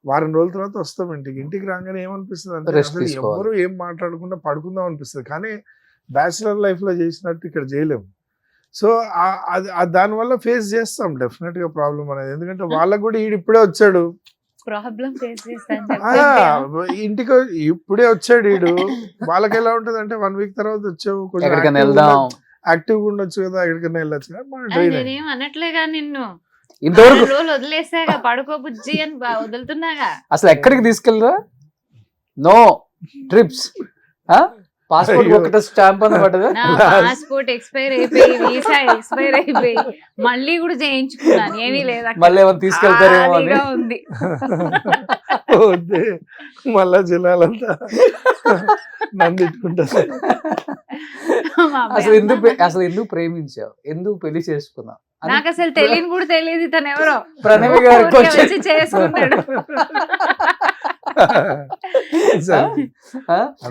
Speaker 4: వారం రోజుల తర్వాత వస్తాం ఇంటికి రాగానే ఏమనిపిస్తుంది అంటే అసలు ఎవరు ఏం మాట్లాడకుండా పడుకుందాం అనిపిస్తుంది. కానీ బ్యాచిలర్ లైఫ్ లో చేసినట్టు ఇక్కడ చేయలేము. సో దానివల్ల ఫేస్ చేస్తాం డెఫినెట్ గా ప్రాబ్లం అనేది. ఎందుకంటే వాళ్ళకు కూడా ఇప్పుడే వచ్చాడు,
Speaker 5: ప్రాబ్లం ఫేస్ చేస్తాను.
Speaker 2: ఇంటికి
Speaker 4: ఇప్పుడే వచ్చాడు ఈడు. వాళ్ళకి ఎలా ఉంటుంది అంటే 1 వీక్ తర్వాత వచ్చావు, కొంచెం యాక్టివ్ గా ఉండొచ్చు కదా, ఎక్కడికైనా వెళ్ళొచ్చు కదా.
Speaker 5: నేనేం అనట్లేగా నిన్ను,
Speaker 2: ఇంతవరకు
Speaker 5: రోజులు వదిలేసాగా, పడుకో బుజ్జి అని వదులుతున్నాగా.
Speaker 2: అసలు ఎక్కడికి తీసుకెళ్ళరా? No trips. పాస్పోర్ట్ ఒకటే స్టాంప్ అని పడ్డదా?
Speaker 5: పాస్పోర్ట్ ఎక్స్పైర్ అయిపోయి, వీసా ఎక్స్పైర్ అయిపోయి, మళ్ళీ కూడా చేయించుకున్నాను. ఏమీ లేదు,
Speaker 2: మళ్ళీ ఏమైనా తీసుకెళ్తారేమో అని
Speaker 5: ఉంది.
Speaker 4: మళ్ళా జనాలంతా నన్ను తిట్టుకుంటారు.
Speaker 2: అసలు ఎందుకు ప్రేమించావు, ఎందుకు పెళ్లి చేసుకున్నావు?
Speaker 5: నాకు అసలు తెలియని కూడా తెలియదు తను ఎవరో.
Speaker 2: ప్రణవి గారు
Speaker 5: చేసుకున్నాడు.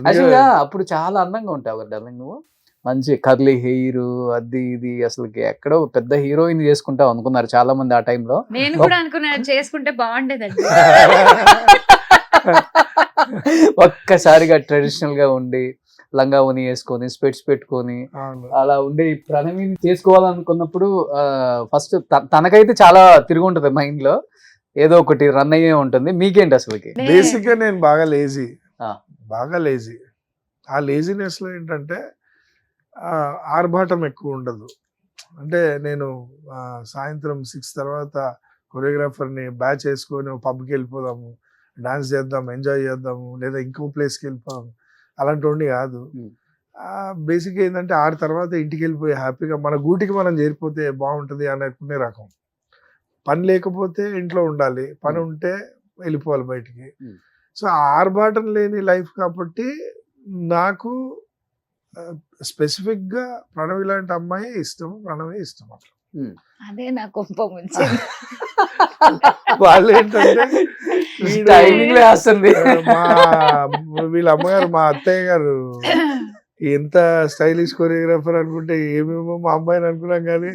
Speaker 2: యాక్చువల్గా అప్పుడు చాలా అందంగా ఉంటావు కదా నువ్వు, మంచి కర్లీ హెయిర్ అది ఇది. అసలు ఎక్కడో పెద్ద హీరోయిన్ చేసుకుంటావు అనుకున్నారు చాలా మంది ఆ టైంలో.
Speaker 5: నేను కూడా అనుకున్నాను చేసుకుంటే బాగుండేదండి.
Speaker 2: ఒక్కసారిగా ట్రెడిషనల్ గా ఉండి లంగా ఉని వేసుకొని స్పెట్స్ పెట్టుకొని అలా ఉండి ప్రణవిని చేసుకోవాలనుకున్నప్పుడు ఫస్ట్ తనకైతే చాలా తిరిగి ఉంటది మైండ్ లో, ఏదో ఒకటి రన్ అయ్యే ఉంటుంది. మీకేంటి అసలుకి?
Speaker 4: బేసిక్ గా నేను బాగా లేజీ. ఆ లేజినెస్ లో ఏంటంటే ఆర్భాటం ఎక్కువ ఉండదు. అంటే నేను సాయంత్రం 6 తర్వాత కొరియోగ్రాఫర్ని బ్యాచ్ వేసుకొని పబ్కి వెళ్ళిపోదాము, డాన్స్ చేద్దాం, ఎంజాయ్ చేద్దాము, లేదా ఇంకో ప్లేస్కి వెళ్ళిపోదాము, అలాంటి కాదు. బేసిక్ ఏంటంటే 6 తర్వాత ఇంటికి వెళ్ళిపోయి హ్యాపీగా మన గూటికి మనం చేరిపోతే బాగుంటుంది అనుకునే రకం. పని లేకపోతే ఇంట్లో ఉండాలి, పని ఉంటే వెళ్ళిపోవాలి బయటికి. సో ఆర్భాటం లేని లైఫ్ కాబట్టి నాకు స్పెసిఫిక్ గా ప్రణవి లాంటి అమ్మాయి ఇష్టం, ప్రణవి ఇష్టం. అట్లా
Speaker 5: అదే నా కోపం వచ్చింది.
Speaker 4: వాళ్ళు ఏంటంటే వీళ్ళ అమ్మగారు, మా అత్తయ్య గారు ఎంత స్టైలిష్ కొరియోగ్రాఫర్ అనుకుంటే ఏమేమో మా అమ్మాయిని అనుకున్నాం, కానీ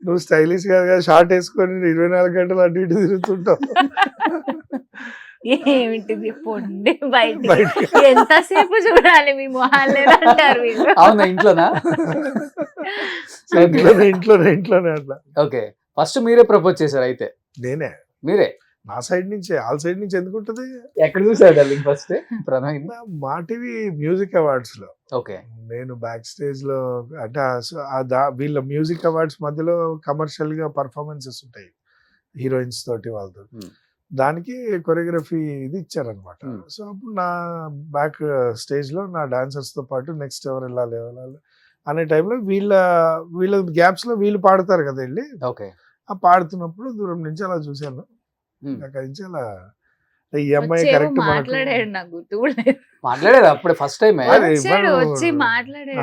Speaker 4: నువ్వు స్టైలిష్ కాదు, షార్ట్ వేసుకొని 24 గంటలు అటు ఇటు తిరుగుతుంటావు.
Speaker 5: ఏమిటిది పొండి బయటికి ఎంతసేపు చూడాలి మీ మొహాలు అంటారు.
Speaker 2: అవునా? ఇంట్లోనా?
Speaker 4: ఇంట్లోనే అట్లా.
Speaker 2: ఓకే, ఫస్ట్ మీరే ప్రపోజ్ చేశారు అయితే?
Speaker 4: నేనే.
Speaker 2: మీరే?
Speaker 4: నా సైడ్ నుంచే. ఆల్ సైడ్ నుంచి ఎందుకు ఉంటది?
Speaker 2: ఎక్కడ చూసారు ఫస్ట్?
Speaker 4: మా టీవీ మ్యూజిక్ అవార్డ్స్ లో.
Speaker 2: ఓకే.
Speaker 4: నేను బ్యాక్ స్టేజ్ లో, అంటే వీళ్ళ మ్యూజిక్ అవార్డ్స్ మధ్యలో కమర్షియల్ గా పర్ఫార్మెన్సెస్ ఉంటాయి హీరోయిన్స్ తోటి, వాళ్ళతో. దానికి కొరియోగ్రఫీ ఇది ఇచ్చారనమాట. సో అప్పుడు నా బ్యాక్ స్టేజ్ లో నా డాన్సర్స్ తో పాటు నెక్స్ట్ ఎవరు వెళ్ళాలి అనే టైంలో వీళ్ళ గ్యాప్స్ లో వీళ్ళు పాడతారు కదా వెళ్ళి.
Speaker 2: ఓకే.
Speaker 4: ఆ పాడుతున్నప్పుడు దూరం నుంచి అలా చూశాను. అక్కడి నుంచి అలా ఈ అమ్మాయి కరెక్ట్
Speaker 5: మాట్లాడాడు. నాకు
Speaker 2: మాట్లాడేది అప్పుడే ఫస్ట్ టైం
Speaker 5: వచ్చి మాట్లాడాడు.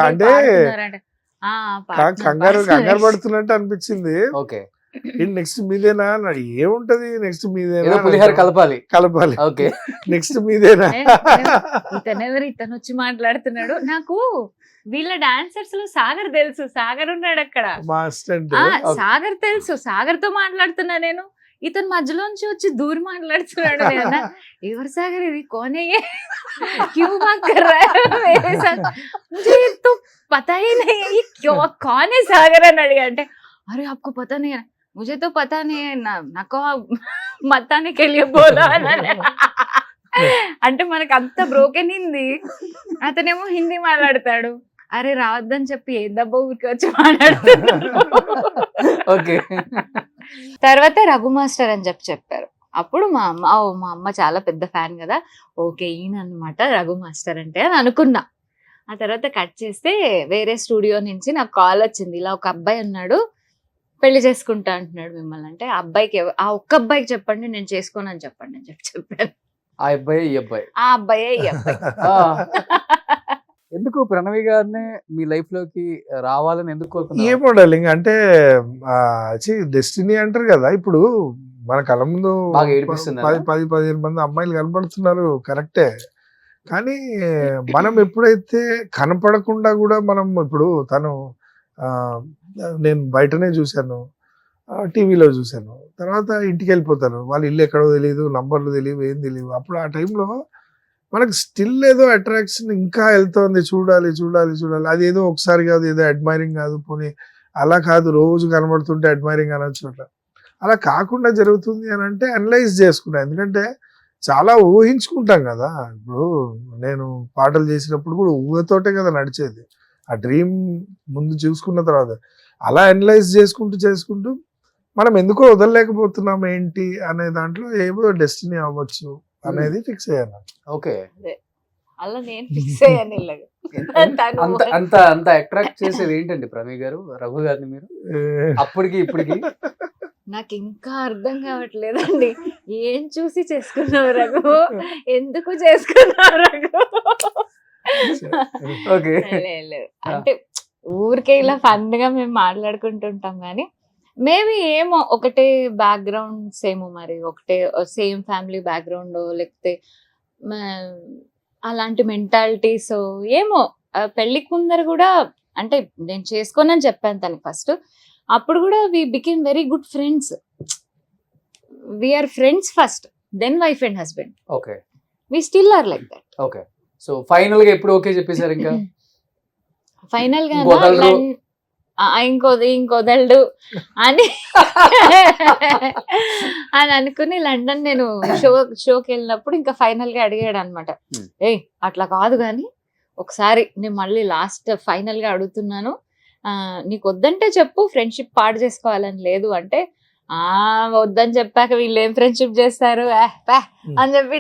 Speaker 4: అంటే కంగారు పడుతున్నట్టు అనిపించింది.
Speaker 2: ఓకే.
Speaker 4: నెక్స్ట్ మీదేనా? ఏముంటది నెక్స్ట్ మీదేనా?
Speaker 2: పులిహోర కలపాలి.
Speaker 4: ఓకే, నెక్స్ట్ మీదేనా?
Speaker 5: ఇతను వచ్చి మాట్లాడుతున్నాడు. నాకు వీళ్ళ డాన్సర్స్ లో సాగర్ తెలుసు, సాగర్ ఉన్నాడు అక్కడ,
Speaker 4: మా అసిస్టెంట్.
Speaker 5: సాగర్ తెలుసు, సాగర్ తో మాట్లాడుతున్నా నేను. ఇతను మధ్యలోంచి వచ్చి దూరం మాట్లాడుతున్నాడు. ఎవరు సాగర్ ఇది? కోనే క్యూ బాత్ కర్ రహా హై మేరే సాత్? ముझे तो पता ही नहीं है ये क्यों कौन है सागर అని అడిగా. అంటే अरे आपको पता नहीं है? मुझे तो पता नहीं है ना, नको मताने के लिए बोला. అంటే మనకు అంత బ్రోకెన్ హిందీ, అతనేమో హిందీ మాట్లాడతాడు. అరే రావద్దని చెప్పి ఏ దెబ్బ ఊరికి వచ్చి మాట్లాడుతున్నాడు.
Speaker 2: ఓకే.
Speaker 5: తర్వాత రఘు మాస్టర్ అని చెప్పారు. అప్పుడు మా అమ్మ చాలా పెద్ద ఫ్యాన్ కదా, ఓకే ఈయన అనమాట రఘు మాస్టర్ అంటే అని అనుకున్నా. ఆ తర్వాత కట్ చేస్తే వేరే స్టూడియో నుంచి నాకు కాల్ వచ్చింది, ఇలా ఒక అబ్బాయి ఉన్నాడు పెళ్లి చేసుకుంటా అంటున్నాడు మిమ్మల్ని. అంటే ఆ అబ్బాయికి ఆ ఒక్క అబ్బాయికి చెప్పండి నేను చేసుకోను అని చెప్పండి అని చెప్పాను.
Speaker 2: ఆ అబ్బాయి ఈ అబ్బాయి
Speaker 5: ఆ అబ్బాయే ఈ అబ్బాయి.
Speaker 2: ఎందుకు ప్రణవి గారిని మీ లైఫ్ లోకి రావాలని ఎందుకు కోరుకున్నారు?
Speaker 4: ఏ మోడలింగ్ అంటే డెస్టినీ అంటారు కదా. ఇప్పుడు మన కళ్ళ ముందు
Speaker 2: బాగా ఏడిపిస్తున్నారా?
Speaker 4: 10-15 మంది అమ్మాయిలు కనపడుతున్నారు, కరెక్టే. కానీ మనం ఎప్పుడైతే కనపడకుండా కూడా మనం ఇప్పుడు తను నేను బయటనే చూశాను, టీవీలో చూశాను, తర్వాత ఇంటికి వెళ్ళిపోతాను, వాళ్ళ ఇల్లు ఎక్కడో తెలియదు, నంబర్లు తెలియవు, ఏం తెలియదు. అప్పుడు ఆ టైంలో మనకు స్టిల్ ఏదో అట్రాక్షన్ ఇంకా వెళ్తోంది, చూడాలి చూడాలి చూడాలి. అది ఏదో ఒకసారి కాదు, ఏదో అడ్మైరింగ్ కాదు, పోనీ అలా కాదు రోజు కనబడుతుంటే అడ్మైరింగ్ అనొచ్చు. అలా కాకుండా జరుగుతుంది అని అంటే అనలైజ్ చేసుకున్నా. ఎందుకంటే చాలా ఊహించుకుంటాం కదా. ఇప్పుడు నేను పాటలు చేసినప్పుడు కూడా ఊహతోటే కదా నడిచేది. ఆ డ్రీమ్ ముందు చూసుకున్న తర్వాత అలా అనలైజ్ చేసుకుంటూ మనం ఎందుకో వదలలేకపోతున్నాం ఏంటి అనే దాంట్లో ఏదో డెస్టినీ అవ్వచ్చు అనేది ఫిక్స్ అయ్యాను.
Speaker 2: ఓకే.
Speaker 5: అలా నేను ఫిక్స్ అయ్యాను.
Speaker 2: అంత అంత అంత అట్రాక్ట్ చేసేది ఏంటండి ప్రణవి గారు రఘు గారిని మీరు అప్పటికి ఇప్పటికి?
Speaker 5: నాకు ఇంకా అర్థం కావట్లేదండి. ఏం చూసి చేసుకున్నావు రఘు, ఎందుకు చేసుకున్నావు రఘు?
Speaker 2: ఓకే.
Speaker 5: అంటే ఊరికే ఇలా ఫన్ గా మేము మాట్లాడుకుంటుంటాం కానీ మేబీ ఏమో ఒకటే బ్యాక్గ్రౌండ్స్ ఏమో, మరి ఒకటే సేమ్ ఫ్యామిలీ బ్యాక్గ్రౌండ్, లేకపోతే అలాంటి మెంటాలిటీస్ ఏమో. పెళ్లికి ముందర కూడా అంటే నేను చేసుకోనని చెప్పాను తనకి ఫస్ట్. అప్పుడు కూడా we became very good friends. We are friends first, then wife and husband.
Speaker 2: Okay.
Speaker 5: We still are like that.
Speaker 2: Okay. So final గా ఎప్పుడు ఓకే చెప్పేశారు? ఇంకా
Speaker 5: ఫైనల్ గా ఇంకొదలడు అని అని అనుకుని లండన్ నేను షోకి వెళ్ళినప్పుడు ఇంకా ఫైనల్ గా అడిగాడు అనమాట, ఏయ్ అట్లా కాదు కానీ ఒకసారి నేను మళ్ళీ లాస్ట్ ఫైనల్ గా అడుగుతున్నాను, నీకు వద్దంటే చెప్పు, ఫ్రెండ్షిప్ పాడు చేసుకోవాలని లేదు అంటే, వద్దని చెప్పాక వీళ్ళు ఏం ఫ్రెండ్షిప్ చేస్తారు అని చెప్పి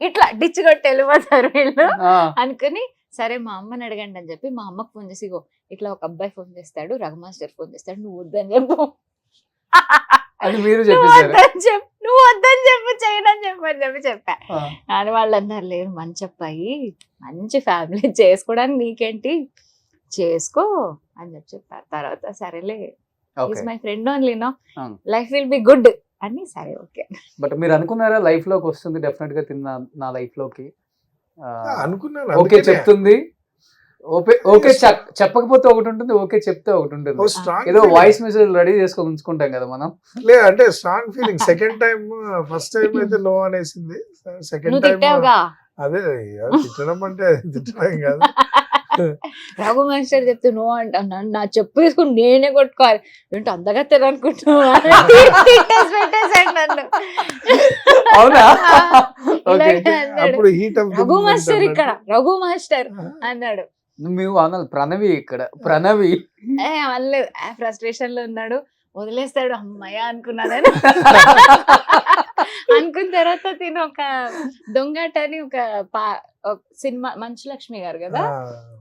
Speaker 5: ఇట్లా డిచ్ కొట్టి వెళ్ళిపోతారు వీళ్ళు అనుకుని, సరే మా అమ్మని అడగండి అని చెప్పి మా అమ్మకు ఫోన్ చేసి, ఇట్లా ఒక అబ్బాయి ఫోన్ చేస్తాడు, రఘు మాస్టర్ ఫోన్ చేస్తాడు, నువ్వు వద్దని చెప్పు, నువ్వు వద్దని చెప్పు, చేయనని చెప్పు అని చెప్పా. అని వాళ్ళు అన్నారు, లేదు మంచి అబ్బాయి, మంచి ఫ్యామిలీ, చేసుకోవడానికి నీకేంటి, చేసుకో అని చెప్పారు. తర్వాత సరేలే, is my friend only, no life will be good అని. సరే ఓకే.
Speaker 2: బట్ మీరు అనుకున్నారా లైఫ్ లోకి వస్తుంది డెఫినెట్ గా నా లైఫ్ లోకి
Speaker 4: అనుకున్నాను?
Speaker 2: ఓకే చెప్తుంది, ఓకే చెప్పకపోతే ఒకటి ఉంటుంది, ఓకే చెప్తే ఒకటి ఉంటుంది. ఏదో వాయిస్ మెసేజ్ రెడీ చేసుకొని ఉంచుకుంటాం కదా మనం.
Speaker 4: లేదు అంటే strong feeling. Second time, first time అయితే నో అనేసింది, సెకండ్ టైం అదే తిట్టడం అంటే తిట్టడం కాదు.
Speaker 5: రఘు మాస్టర్ చెప్తే నో అంటా, నా చెప్పు వేసుకుని నేనే కొట్టుకోవాలి, ఏంటో అంతగా తెరనుకుంటున్నా. రఘు మాస్టర్ ఇక్కడ, రఘు మాస్టర్ అన్నాడు.
Speaker 2: నువ్వు అనాలి ప్రణవి ఇక్కడ, ప్రణవి
Speaker 5: అనలేదు. ఫ్రస్ట్రేషన్ లో ఉన్నాడు, వదిలేస్తాడు అమ్మయ్య అనుకున్నా నేను. అనుకున్న తర్వాత తిను ఒక దొంగట అని ఒక సినిమా, మంచు లక్ష్మి గారు కదా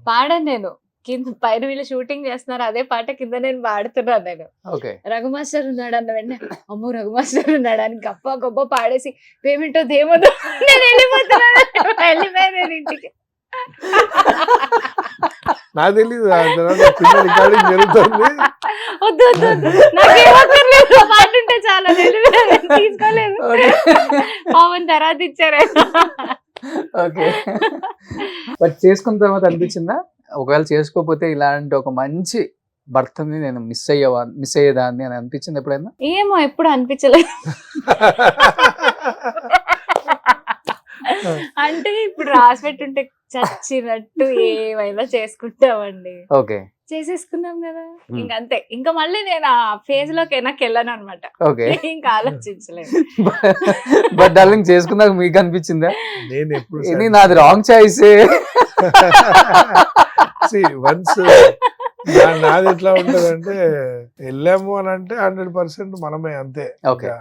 Speaker 5: పాడాను నేను. కింద పైన వీళ్ళు షూటింగ్ చేస్తున్నారు, అదే పాట కింద నేను పాడుతున్నాను నేను. రఘు మాస్టర్ ఉన్నాడు అన్న వెంటనే, అమ్మో రఘు మాస్టర్ ఉన్నాడు అని గొప్ప పాడేసి పేమెంట్ దేమో నేను వెళ్ళిపోతున్నాను. వెళ్ళిపోయాను నేను ఇంటికి.
Speaker 4: నాకు తెలీదు రికార్డింగ్ జరుగుతుంది.
Speaker 5: వద్దు నాకేమో పాట ఉంటే చాలా తీసుకోలేదు, పవన్ తర్వాత ఇచ్చారు.
Speaker 2: ఓకే. బట్ చేసుకున్న తర్వాత అనిపించిందా, ఒకవేళ చేసుకోకపోతే ఇలాంటి ఒక మంచి భర్తని నేను మిస్ అయ్యేదాన్ని అని అనిపించింది ఎప్పుడైనా?
Speaker 5: ఏమో ఎప్పుడు అనిపించలేదు. అంటే ఇప్పుడు రాసి పెట్టుంటే చచ్చినట్టు ఏమైనా చేసుకుంటామండి.
Speaker 2: ఓకే
Speaker 5: చేసేసుకున్నాం కదా, ఇంకా అంతే. ఇంకా మళ్ళీ నేను ఆ ఫేజ్ లోకి వెనక్కి వెళ్ళాను అనమాట.
Speaker 2: ఓకే.
Speaker 5: ఇంకా ఆలోచించలేదు.
Speaker 2: బట్ డార్లింగ్ చేసుకున్నాక మీకు అనిపించిందా
Speaker 4: నేను ఎప్పుడు
Speaker 2: ఇది నాది రాంగ్ చాయిస్?
Speaker 4: వన్స్ నాది ఎట్లా ఉంటదంటే వెళ్ళాము అని అంటే 100% మనమే, అంతే.
Speaker 2: Okay.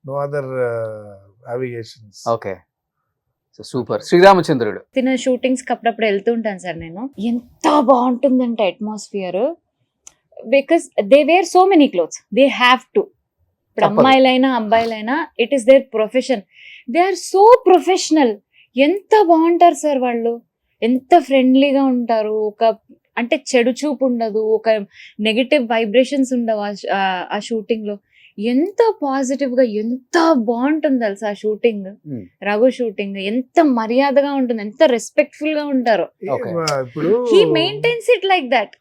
Speaker 4: No other obligations.
Speaker 2: Okay, so super. శ్రీరామచంద్రుడు
Speaker 5: తిన షూటింగ్స్ కి అప్పుడప్పుడు వెళ్తూ ఉంటాను సార్ నేను. ఎంత బాగుంటుందంటే atmosphere, because they were so many clothes, they have to. ఇప్పుడు
Speaker 2: తప్పదు.
Speaker 5: అమ్మాయిలైనా అబ్బాయిలైనా it is their profession, they are so professional. ఎంత బాగుంటారు సార్ వాళ్ళు, ఎంత ఫ్రెండ్లీగా ఉంటారు. ఒక అంటే చెడు చూపు ఉండదు, ఒక నెగటివ్ వైబ్రేషన్స్ ఉండవు ఆ షూటింగ్ లో. ఎంత పాజిటివ్ గా ఎంత బాగుంటుంది తెలుసా ఆ షూటింగ్. రఘు షూటింగ్ ఎంత మర్యాదగా ఉంటుంది, ఎంత రెస్పెక్ట్ఫుల్ గా ఉంటారు.
Speaker 2: Okay.
Speaker 4: ఇప్పుడు
Speaker 5: he maintains it like that.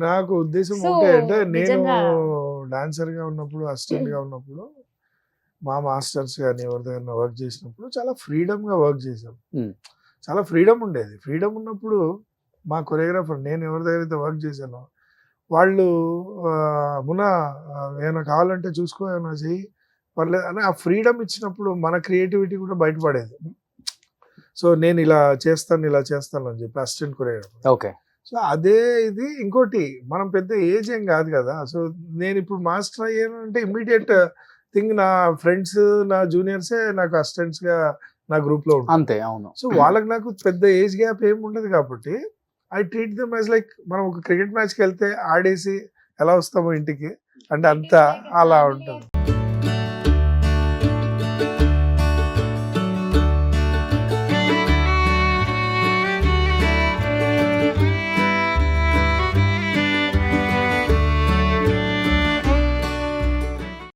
Speaker 4: నాకు ఉద్దేశం
Speaker 5: So,
Speaker 4: ఉంటే అంటే నేను
Speaker 5: నిజంగా-
Speaker 4: డాన్సర్ గా ఉన్నప్పుడు, అసిస్టెంట్ గా ఉన్నప్పుడు, మా మాస్టర్స్ కానీ ఎవరి దగ్గర వర్క్ చేసినప్పుడు చాలా ఫ్రీడమ్ గా వర్క్ చేసాం. చాలా ఫ్రీడమ్ ఉండేది. ఫ్రీడమ్ ఉన్నప్పుడు మా కొరియోగ్రాఫర్, నేను ఎవరి దగ్గర అయితే వర్క్ చేశానో వాళ్ళు మునా ఏమైనా కావాలంటే చూసుకో, ఏమైనా చెయ్యి, పర్లేదు అని ఆ ఫ్రీడమ్ ఇచ్చినప్పుడు మన క్రియేటివిటీ కూడా బయటపడేది. సో నేను ఇలా చేస్తాను అని చెప్పి అసిస్టెంట్ కొరియోగ్రాఫర్.
Speaker 2: ఓకే.
Speaker 4: సో అదే ఇది. ఇంకోటి, మనం పెద్ద ఏజ్ ఏం కాదు కదా. సో నేను ఇప్పుడు మాస్టర్ అయ్యాను అంటే ఇమ్మీడియట్ థింగ్ నా ఫ్రెండ్స్, నా జూనియర్సే నాకు అసిస్టెంట్స్ గా నా గ్రూప్ లో ఉంటారు.
Speaker 2: అంతే, అవును.
Speaker 4: సో వాళ్ళకి నాకు పెద్ద ఏజ్ గ్యాప్ ఏమి ఉండదు కాబట్టి I treat them as like మనం ఒక క్రికెట్ మ్యాచ్కి వెళ్తే ఆడేసి ఎలా వస్తామో ఇంటికి అంటే అంతా అలా ఉంటుంది.